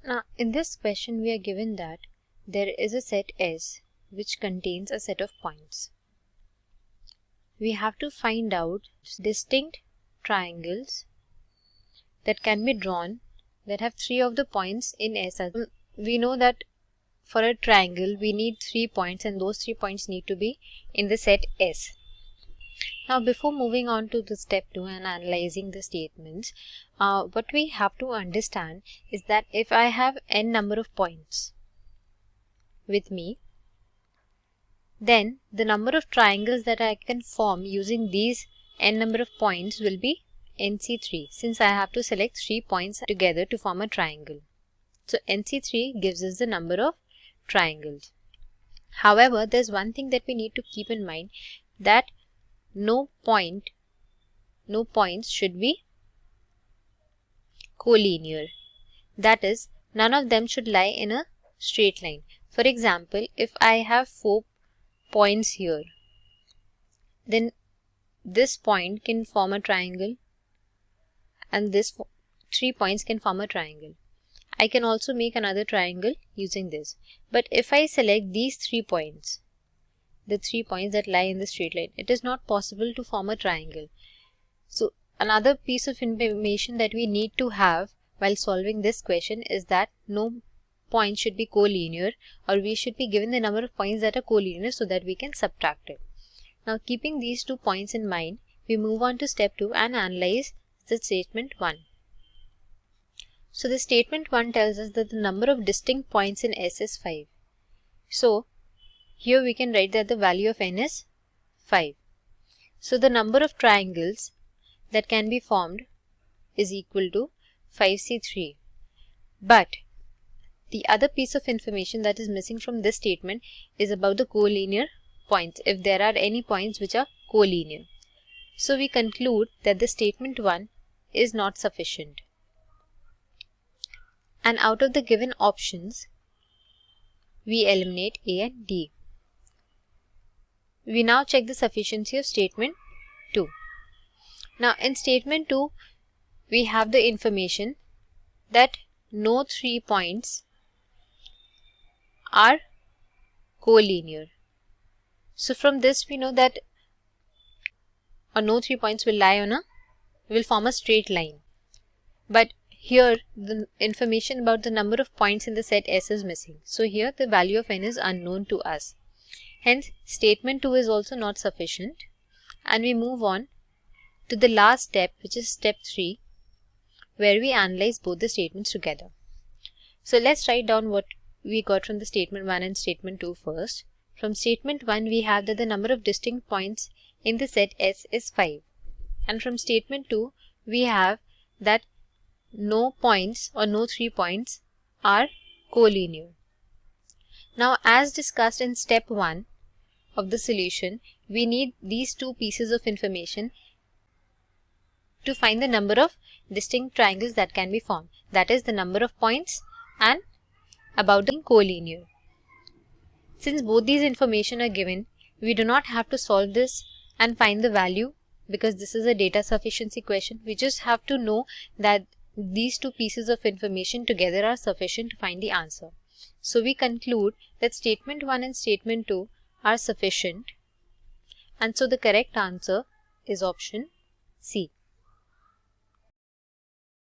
Now, in this question, we are given that there is a set S which contains a set of points. We have to find out distinct triangles that can be drawn that have 3 of the points in S. We know that for a triangle, we need 3 points, and those 3 points need to be in the set S. Now, before moving on to the step 2 and analyzing the statements, what we have to understand is that if I have n number of points with me, then the number of triangles that I can form using these n number of points will be NC3, since I have to select 3 points together to form a triangle. So NC3 gives us the number of triangles. However, there's one thing that we need to keep in mind, that no points should be collinear. That is, none of them should lie in a straight line. For example, if I have 4 points here, then this point can form a triangle and this 3 points can form a triangle. I can also make another triangle using this. But if I select these 3 points, the 3 points that lie in the straight line, it is not possible to form a triangle. So another piece of information that we need to have while solving this question is that no point should be collinear, or we should be given the number of points that are collinear so that we can subtract it. Now, keeping these 2 points in mind, we move on to step 2 and analyze the statement 1. So the statement 1 tells us that the number of distinct points in S is 5. So here we can write that the value of n is 5. So the number of triangles that can be formed is equal to 5C3. But the other piece of information that is missing from this statement is about the collinear points, if there are any points which are collinear. So we conclude that the statement 1 is not sufficient. And out of the given options, we eliminate A and D. We now check the sufficiency of statement 2. Now, in statement 2, we have the information that no 3 points are collinear. So from this we know that no 3 points will form a straight line. But here the information about the number of points in the set S is missing. So here the value of n is unknown to us. Hence, statement 2 is also not sufficient, and we move on to the last step, which is step 3, where we analyze both the statements together. So let's write down what we got from the statement 1 and statement 2 first. From statement 1, we have that the number of distinct points in the set S is 5. And from statement 2, we have that no points or no 3 points are collinear. Now, as discussed in step 1 of the solution, we need these 2 pieces of information to find the number of distinct triangles that can be formed. That is the number of points and about the collinear. Since both these information are given, we do not have to solve this and find the value, because this is a data sufficiency question. We just have to know that these 2 pieces of information together are sufficient to find the answer. So we conclude that statement 1 and statement 2 are sufficient, and so the correct answer is option C.